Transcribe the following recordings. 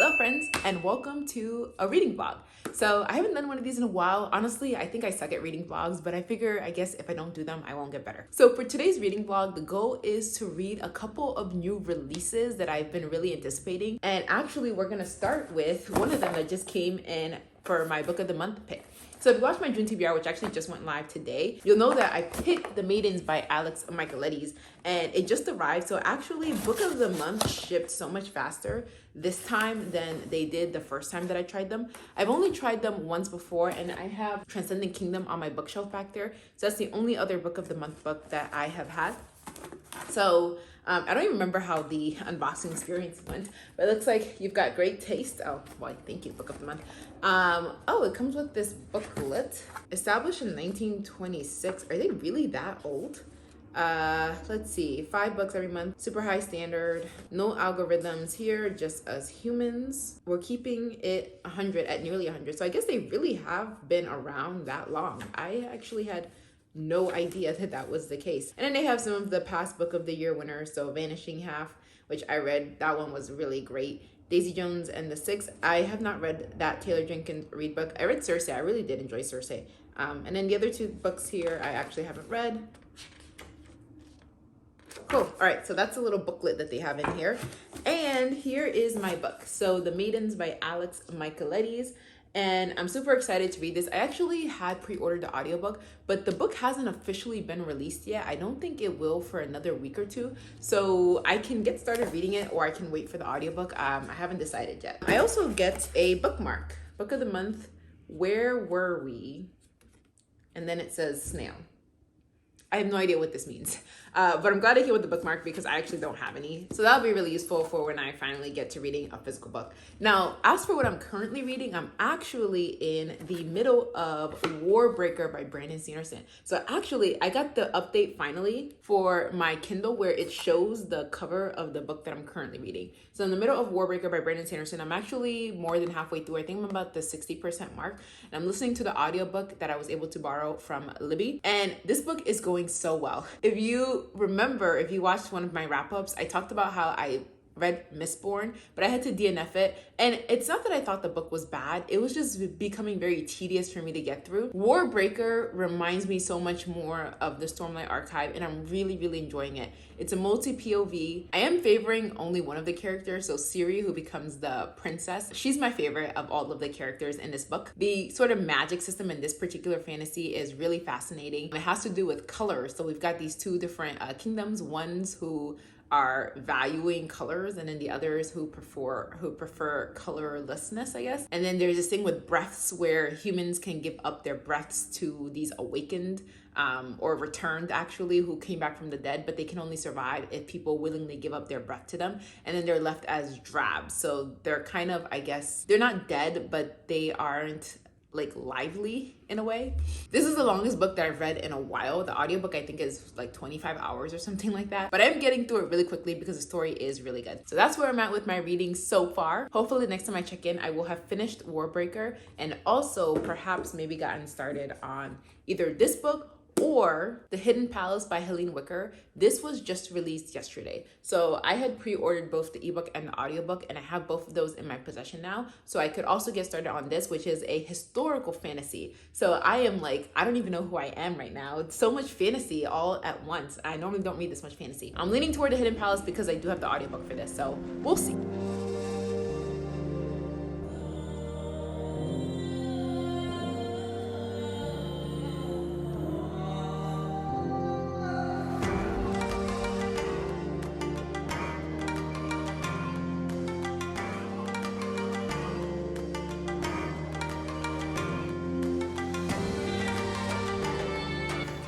Hello friends, and welcome to a reading vlog. So I haven't done one of these in a while. Honestly, I think I suck at reading vlogs, but I figure, I guess if I don't do them, I won't get better. So for today's reading vlog, the goal is to read a couple of new releases that I've been really anticipating. And actually, we're gonna start with one of them that just came in for my book of the month pick. So if you watched my June TBR, which actually just went live today, you'll know that I picked The Maidens by Alex Michaelides, and it just arrived. So actually, book of the month shipped so much faster this time than they did the first time that I tried them. I've only tried them once before, and I have Transcendent Kingdom on my bookshelf back there. So that's the only other book of the month book that I have had. So I don't even remember how the unboxing experience went, but it looks like you've got great taste. Oh, well, thank you, book of the month. Oh, it comes with this booklet. Established in 1926. Are they really that old? Let's see, 5 books every month, super high standard, no algorithms here, just us humans. We're keeping it 100 at nearly 100. So I guess they really have been around that long. I actually had no idea that that was the case. And then they have some of the past book of the year winners. So Vanishing Half, which I read, that one was really great. Daisy Jones and the Six. I have not read that Taylor Jenkins Reid book. I read Circe. I really did enjoy Circe. And then the other 2 books here I actually haven't read. Cool. All right, so that's a little booklet that they have in here. And here is my book. So The Maidens by Alex Michaelides. And I'm super excited to read this. I actually had pre-ordered the audiobook, but the book hasn't officially been released yet. I don't think it will for another week or 2. So I can get started reading it, or I can wait for the audiobook. I haven't decided yet. I also get a bookmark. Book of the month, Where Were We? And then it says snail. I have no idea what this means, but I'm glad I came with the bookmark because I actually don't have any. So that'll be really useful for when I finally get to reading a physical book. Now, as for what I'm currently reading, I'm actually in the middle of Warbreaker by Brandon Sanderson. So actually, I got the update finally for my Kindle where it shows the cover of the book that I'm currently reading. So in the middle of Warbreaker by Brandon Sanderson, I'm actually more than halfway through. I think I'm about the 60% mark. And I'm listening to the audiobook that I was able to borrow from Libby. And this book is going so well. If you remember, if you watched one of my wrap-ups, I talked about how I read Mistborn, but I had to DNF it. And it's not that I thought the book was bad. It was just becoming very tedious for me to get through. Warbreaker reminds me so much more of the Stormlight Archive, and I'm really, really enjoying it. It's a multi-POV. I am favoring only one of the characters, so Ciri, who becomes the princess. She's my favorite of all of the characters in this book. The sort of magic system in this particular fantasy is really fascinating. It has to do with color. So we've got these 2 different kingdoms, ones who are valuing colors, and then the others who prefer colorlessness, I guess. And then there's this thing with breaths where humans can give up their breaths to these awakened or returned, actually, who came back from the dead, but they can only survive if people willingly give up their breath to them. And then they're left as drabs. So they're kind of, I guess, they're not dead, but they aren't like lively in a way. This is the longest book that I've read in a while. The audiobook I think is like 25 hours or something like that, but I'm getting through it really quickly because the story is really good. So that's where I'm at with my reading so far. Hopefully next time I check in, I will have finished Warbreaker and also perhaps maybe gotten started on either this book or The Hidden Palace by Helene Wicker. This was just released yesterday. So I had pre-ordered both the ebook and the audiobook, and I have both of those in my possession now. So I could also get started on this, which is a historical fantasy. So I am like, I don't even know who I am right now. It's so much fantasy all at once. I normally don't read this much fantasy. I'm leaning toward The Hidden Palace because I do have the audiobook for this. So we'll see.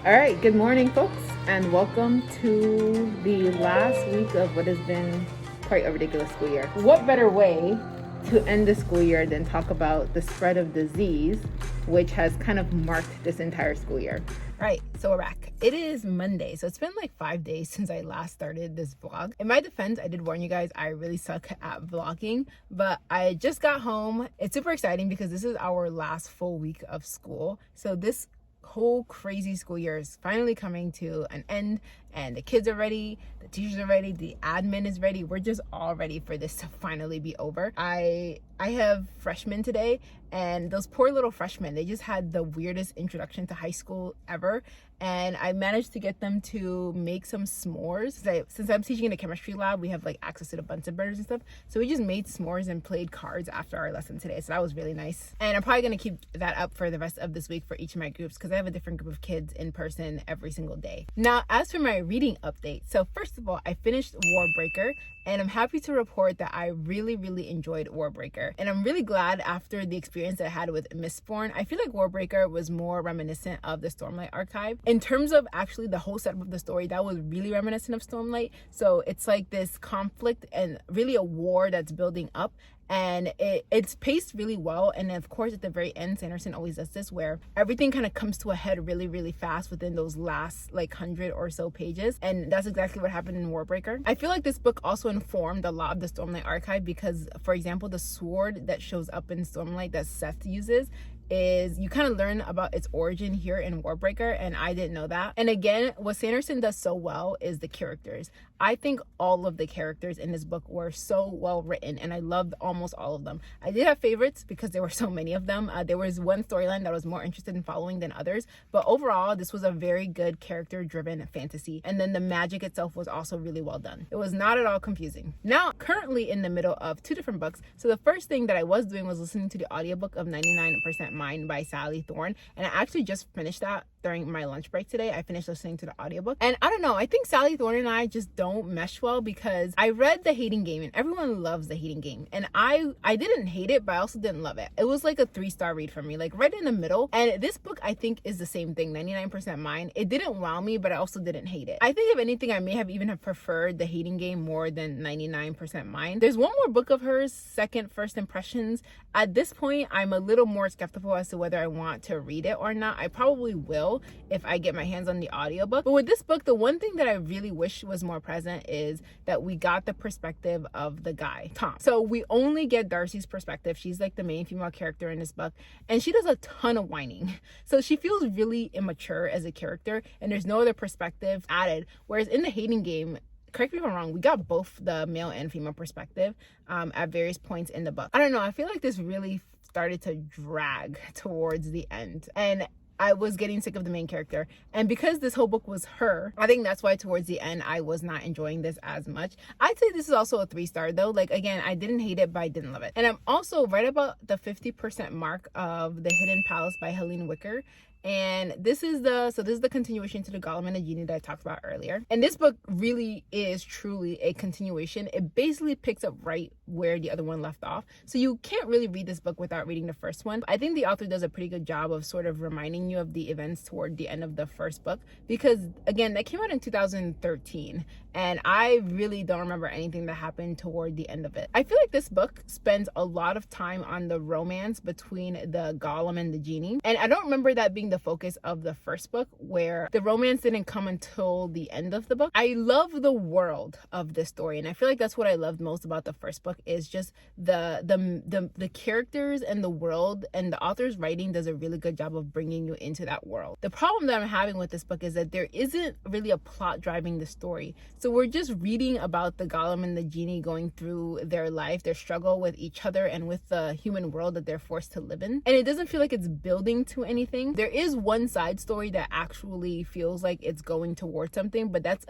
All right, good morning, folks, and welcome to the last week of what has been quite a ridiculous school year. What better way to end the school year than talk about the spread of disease, which has kind of marked this entire school year. All right, so we're back. It is Monday, so it's been like 5 days since I last started this vlog. In my defense, I did warn you guys, I really suck at vlogging, but I just got home. It's super exciting because this is our last full week of school. So this whole crazy school year is finally coming to an end, and the kids are ready, the teachers are ready, the admin is ready. We're just all ready for this to finally be over. I have freshmen today, and those poor little freshmen, they just had the weirdest introduction to high school ever. And I managed to get them to make some s'mores. Since I'm teaching in a chemistry lab, we have like access to the Bunsen burners and stuff. So we just made s'mores and played cards after our lesson today. So that was really nice. And I'm probably going to keep that up for the rest of this week for each of my groups, because I have a different group of kids in person every single day. Now, as for my reading update. So first of all, I finished Warbreaker, and I'm happy to report that I really, really enjoyed Warbreaker. And I'm really glad after the experience I had with Mistborn. I feel like Warbreaker was more reminiscent of the Stormlight Archive. In terms of actually the whole setup of the story, that was really reminiscent of Stormlight. So it's like this conflict and really a war that's building up. And it's paced really well. And of course, at the very end, Sanderson always does this, where everything kind of comes to a head really, really fast within those last like 100 or so pages. And that's exactly what happened in Warbreaker. I feel like this book also informed a lot of the Stormlight Archive, because, for example, the sword that shows up in Stormlight that Seth uses is, you kind of learn about its origin here in Warbreaker, and I didn't know that. And again, what Sanderson does so well is the characters. I think all of the characters in this book were so well written, and I loved almost all of them. I did have favorites because there were so many of them. There was one storyline that I was more interested in following than others, but overall, this was a very good character-driven fantasy. And then the magic itself was also really well done. It was not at all confusing. Now, currently in the middle of two different books. So the first thing that I was doing was listening to the audiobook of 99% Mine by Sally Thorne, and I actually just finished that during my lunch break today. I finished listening to the audiobook, and I don't know, I think Sally Thorne and I just don't mesh well, because I read The Hating Game, and everyone loves The Hating Game, and I didn't hate it, but I also didn't love it. It was like a 3-star read for me, like right in the middle. And this book, I think, is the same thing, 99% Mine. It didn't wow me, but I also didn't hate it. I think if anything, I may have even have preferred The Hating Game more than 99% Mine. There's one more book of hers, Second First Impressions. At this point, I'm a little more skeptical as to whether I want to read it or not. I probably will if I get my hands on the audiobook. But with this book, the one thing that I really wish was more present is that we got the perspective of the guy, Tom. So we only get Darcy's perspective. She's like the main female character in this book, and she does a ton of whining. So she feels really immature as a character, and there's no other perspective added. Whereas in The Hating Game, correct me if I'm wrong, we got both the male and female perspective at various points in the book. I don't know, I feel like this really started to drag towards the end, and I was getting sick of the main character. And because this whole book was her, I think that's why towards the end I was not enjoying this as much. I'd say this is also a 3-star though. Like, again, I didn't hate it, but I didn't love it. And I'm also right about the 50% mark of The Hidden Palace by Helene Wicker. And this is the continuation to the Golem and the Djinni that I talked about earlier. And this book really is truly a continuation. It basically picks up right where the other one left off. So you can't really read this book without reading the first one. I think the author does a pretty good job of sort of reminding you of the events toward the end of the first book, because again, that came out in 2013. And I really don't remember anything that happened toward the end of it. I feel like this book spends a lot of time on the romance between the Golem and the Djinni. And I don't remember that being the focus of the first book, where the romance didn't come until the end of the book. I love the world of this story, and I feel like that's what I loved most about the first book, is just the characters and the world, and the author's writing does a really good job of bringing you into that world. The problem that I'm having with this book is that there isn't really a plot driving the story. So we're just reading about the Golem and the Djinni going through their life, their struggle with each other and with the human world that they're forced to live in. And it doesn't feel like it's building to anything. There is one side story that actually feels like it's going towards something, but that's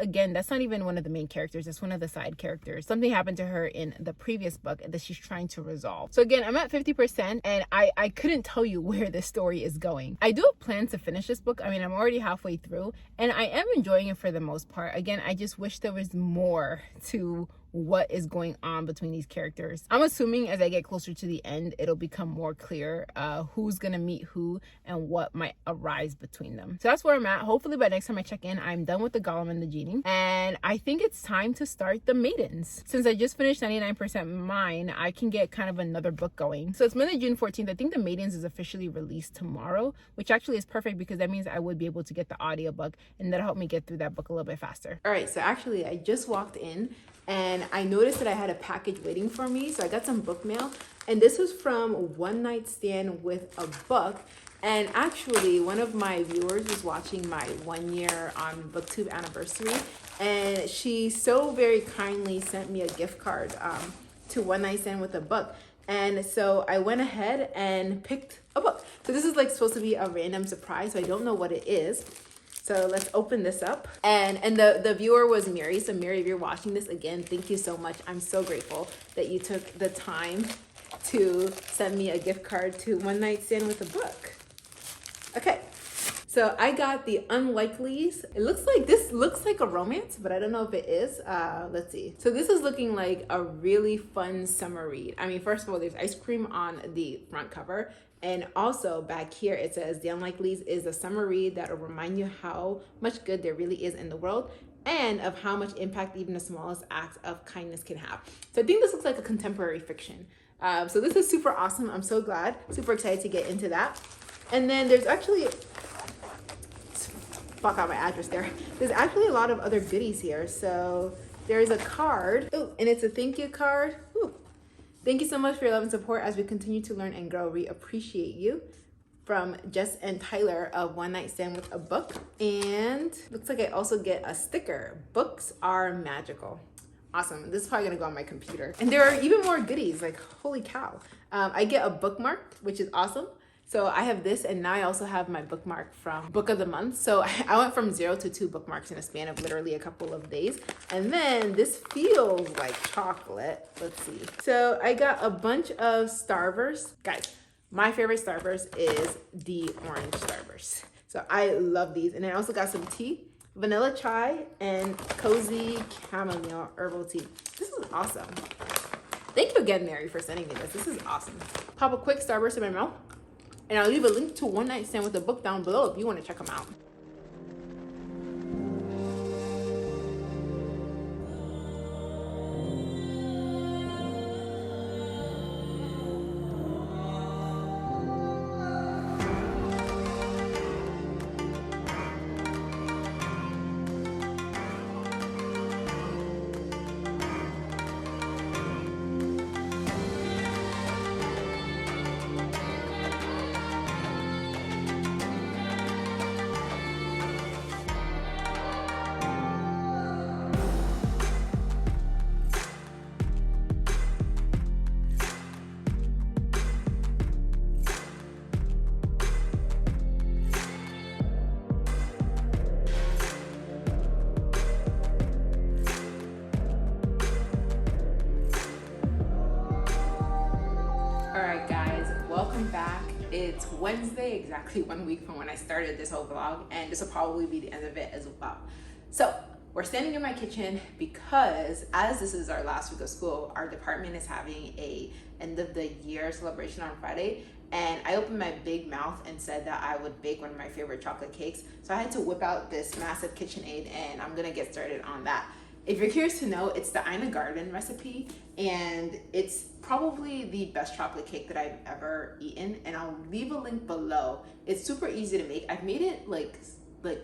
not even one of the main characters. It's one of the side characters. Something happened to her in the previous book that she's trying to resolve. So again, I'm at 50%, and I couldn't tell you where this story is going. I do have plans to finish this book. I mean, I'm already halfway through, and I am enjoying it for the most part. Again, I just wish there was more to what is going on between these characters. I'm assuming as I get closer to the end, it'll become more clear who's gonna meet who and what might arise between them. So that's where I'm at. Hopefully by next time I check in, I'm done with the Golem and the Djinni, and I think it's time to start the Maidens. Since I just finished 99% Mine, I can get kind of another book going. So it's Monday, June 14th. I think the Maidens is officially released tomorrow, which actually is perfect because that means I would be able to get the audiobook, and that'll help me get through that book a little bit faster. All right, so actually I just walked in and I noticed that I had a package waiting for me. So I got some book mail, and this was from One Night Stand with a Book. And actually, one of my viewers was watching my 1 year on BookTube anniversary, and she so very kindly sent me a gift card to One Night Stand with a Book. And so I went ahead and picked a book. So this is like supposed to be a random surprise, so I don't know what it is. So let's open this up. And the viewer was Mary. So Mary, if you're watching this, again, thank you so much. I'm so grateful that you took the time to send me a gift card to One Night Stand with a Book. Okay, so I got The Unlikelies. This looks like a romance, but I don't know if it is. Let's see. So this is looking like a really fun summer read. I mean, first of all, there's ice cream on the front cover. And also back here, it says The Unlikelies is a summer read that will remind you how much good there really is in the world and of how much impact even the smallest act of kindness can have. So I think this looks like a contemporary fiction. So this is super awesome. I'm so glad, super excited to get into that. And then there's actually, fuck out my address there. There's actually a lot of other goodies here. So there's a card. Oh, and it's a thank you card. Ooh. Thank you so much for your love and support as we continue to learn and grow. We appreciate you. From Jess and Tyler of One Night Stand with a Book. And looks like I also get a sticker. Books are magical. Awesome. This is probably gonna go on my computer. And there are even more goodies, like holy cow. I get a bookmark, which is awesome. So I have this, and now I also have my bookmark from Book of the Month. So I went from 0 to 2 bookmarks in a span of literally a couple of days. And then this feels like chocolate. Let's see. So I got a bunch of Starburst. Guys, my favorite Starburst is the orange Starburst. So I love these. And I also got some tea, vanilla chai, and cozy chamomile herbal tea. This is awesome. Thank you again, Mary, for sending me this. This is awesome. Pop a quick Starburst in my mouth. And I'll leave a link to One Night Stand with a Book down below if you want to check them out. It's Wednesday, exactly 1 week from when I started this whole vlog, and this will probably be the end of it as well. So we're standing in my kitchen because as this is our last week of school, our department is having a end of the year celebration on Friday, and I opened my big mouth and said that I would bake one of my favorite chocolate cakes. So I had to whip out this massive KitchenAid, and I'm gonna get started on that. If you're curious to know, it's the Ina Garden recipe, and it's probably the best chocolate cake that I've ever eaten, and I'll leave a link below. It's super easy to make. I've made it like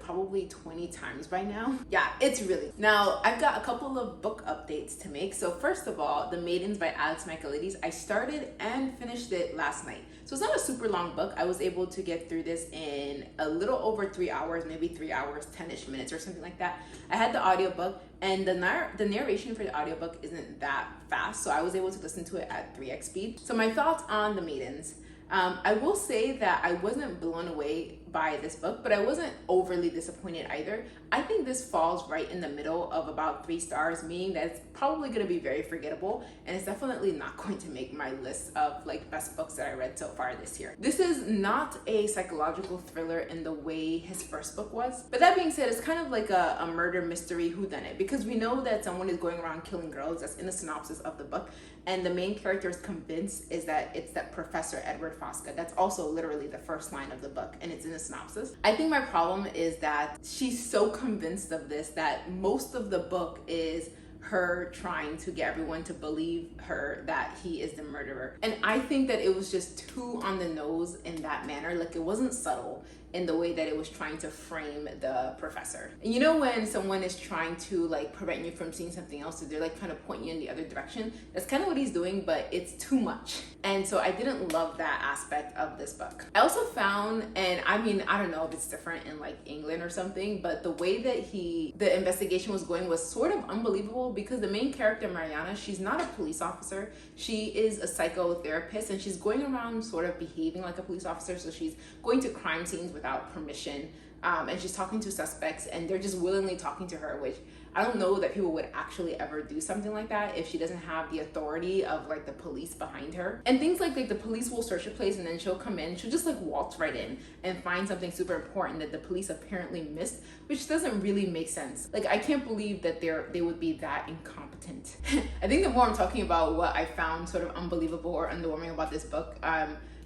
probably 20 times by now. Yeah, it's really. Now, I've got a couple of book updates to make. So first of all, The Maidens by Alex Michaelides. I started and finished it last night. So it's not a super long book. I was able to get through this in a little over 3 hours, maybe 3 hours, 10-ish minutes or something like that. I had the audiobook, and the narration for the audiobook isn't that fast, so I was able to listen to it at 3x speed. So my thoughts on The Maidens. I will say that I wasn't blown away by this book, but I wasn't overly disappointed either. I think this falls right in the middle of about 3 stars, meaning that it's probably going to be very forgettable, and it's definitely not going to make my list of like best books that I read so far this year. This is not a psychological thriller in the way his first book was, but that being said, it's kind of like a murder mystery whodunit, because we know that someone is going around killing girls. That's in the synopsis of the book, and the main character is convinced is that it's that Professor Edward Fosca. That's also literally the first line of the book, and it's in the synopsis. I think my problem is that she's so convinced of this that most of the book is her trying to get everyone to believe her that he is the murderer. And I think that it was just too on the nose in that manner. Like, it wasn't subtle. in the way that it was trying to frame the professor. And you know when someone is trying to like prevent you from seeing something else, so they're like trying to point you in the other direction? That's kind of what he's doing, but it's too much. And so I didn't love that aspect of this book. I also found, and I mean, I don't know if it's different in like England or something, but the way that the investigation was going was sort of unbelievable, because the main character, Mariana, she's not a police officer. She is a psychotherapist, and she's going around sort of behaving like a police officer. So she's going to crime scenes without permission, and she's talking to suspects, and they're just willingly talking to her, which I don't know that people would actually ever do something like that if she doesn't have the authority of like the police behind her. And things like the police will search a place, and then she'll come in, she'll just like waltz right in and find something super important that the police apparently missed, which doesn't really make sense. Like, I can't believe that they would be that incompetent. I think the more I'm talking about what I found sort of unbelievable or underwhelming about this book,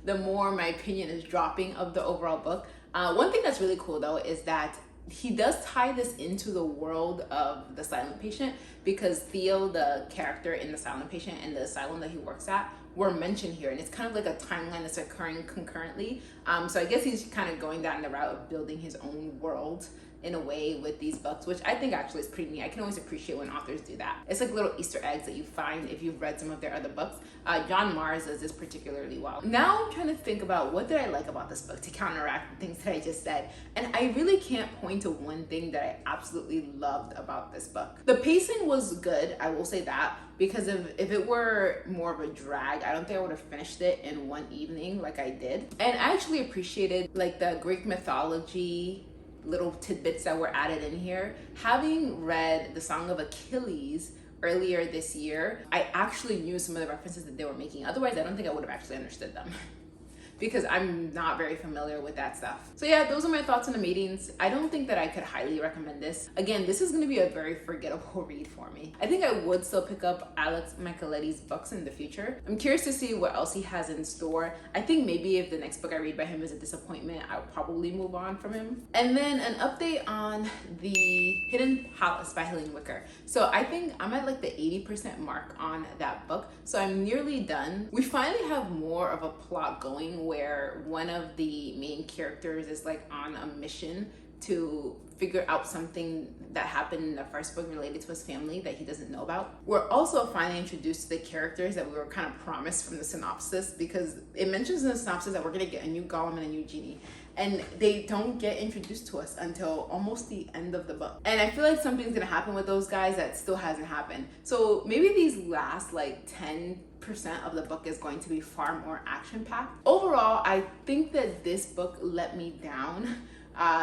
the more my opinion is dropping of the overall book. One thing that's really cool though is that he does tie this into the world of the silent patient, because Theo, the character in the silent patient and the asylum that he works at, were mentioned here, and it's kind of like a timeline that's occurring concurrently. So I guess he's kind of going down the route of building his own world in a way with these books, which I think actually is pretty neat. I can always appreciate when authors do that. It's like little Easter eggs that you find if you've read some of their other books. John Mars does this particularly well. Now I'm trying to think about what did I like about this book to counteract the things that I just said. And I really can't point to one thing that I absolutely loved about this book. The pacing was good, I will say that, because if it were more of a drag, I don't think I would have finished it in one evening like I did. And I actually appreciated like the Greek mythology little tidbits that were added in here. Having read The Song of Achilles earlier this year, I actually knew some of the references that they were making. Otherwise, I don't think I would have actually understood them. Because I'm not very familiar with that stuff. So yeah, those are my thoughts on the Maidens. I don't think that I could highly recommend this. Again, this is gonna be a very forgettable read for me. I think I would still pick up Alex Michaelides books in the future. I'm curious to see what else he has in store. I think maybe if the next book I read by him is a disappointment, I'll probably move on from him. And then an update on The Hidden Palace by Helene Wicker. So I think I'm at like the 80% mark on that book. So I'm nearly done. We finally have more of a plot going where one of the main characters is like on a mission to figure out something that happened in the first book related to his family that he doesn't know about. We're also finally introduced to the characters that we were kind of promised from the synopsis, because it mentions in the synopsis that we're gonna get a new Golem and a new Djinni, and they don't get introduced to us until almost the end of the book. And I feel like something's gonna happen with those guys that still hasn't happened. So maybe these last like 10% of the book is going to be far more action-packed. Overall, I think that this book let me down.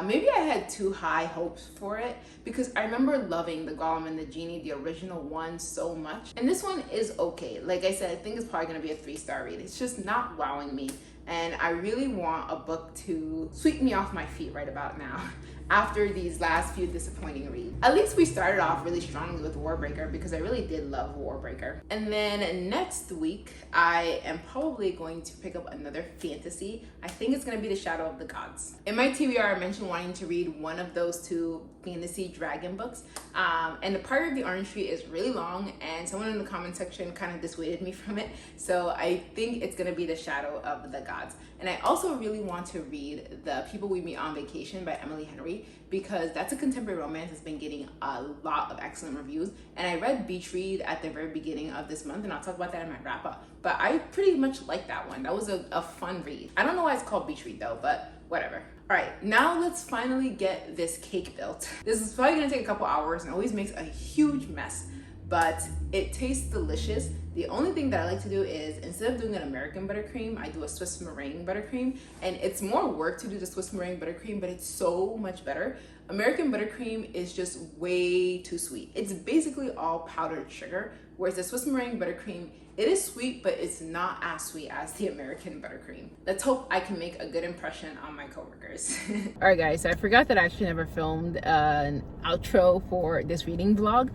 Maybe I had too high hopes for it, because I remember loving the Golem and the Djinni, the original one, so much. And this one is okay. Like I said, I think it's probably gonna be a 3-star read. It's just not wowing me. And I really want a book to sweep me off my feet right about now after these last few disappointing reads. At least we started off really strongly with Warbreaker, because I really did love Warbreaker. And then next week, I am probably going to pick up another fantasy. I think it's gonna be The Shadow of the Gods. In my TBR, I mentioned wanting to read one of those two fantasy dragon books. And the part of the orange tree is really long, and someone in the comment section kind of dissuaded me from it. So I think it's gonna be The Shadow of the Gods. And I also really want to read The People We Meet on Vacation by Emily Henry, because that's a contemporary romance that's been getting a lot of excellent reviews. And I read Beach Read at the very beginning of this month, and I'll talk about that in my wrap up. But I pretty much liked that one. That was a fun read. I don't know why it's called Beach Read though, but whatever. All right, now let's finally get this cake built. This is probably gonna take a couple hours and always makes a huge mess, but it tastes delicious. The only thing that I like to do is, instead of doing an American buttercream, I do a Swiss meringue buttercream. And it's more work to do the Swiss meringue buttercream, but it's so much better. American buttercream is just way too sweet. It's basically all powdered sugar, whereas the Swiss meringue buttercream, it is sweet, but it's not as sweet as the American buttercream. Let's hope I can make a good impression on my coworkers. All right, guys, so I forgot that I actually never filmed an outro for this reading vlog.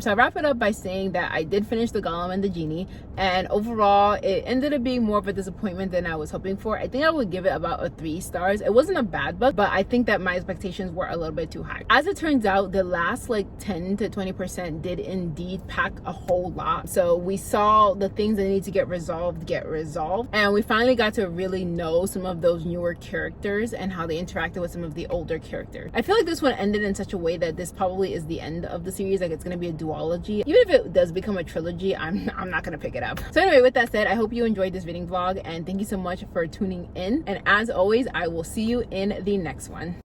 So I wrap it up by saying that I did finish the Golem and the Djinni, and overall, it ended up being more of a disappointment than I was hoping for. I think I would give it about a 3 stars. It wasn't a bad book, but I think that my expectations were a little bit too high. As it turns out, the last like 10 to 20% did indeed pack a whole lot. So we saw the things that need to get resolved get resolved, and we finally got to really know some of those newer characters and how they interacted with some of the older characters. I feel like this one ended in such a way that this probably is the end of the series. Like, it's gonna be a duology. Even if it does become a trilogy, I'm not gonna pick it up. So anyway, with that said, I hope you enjoyed this reading vlog, and thank you so much for tuning in, and as always, I will see you in the next one.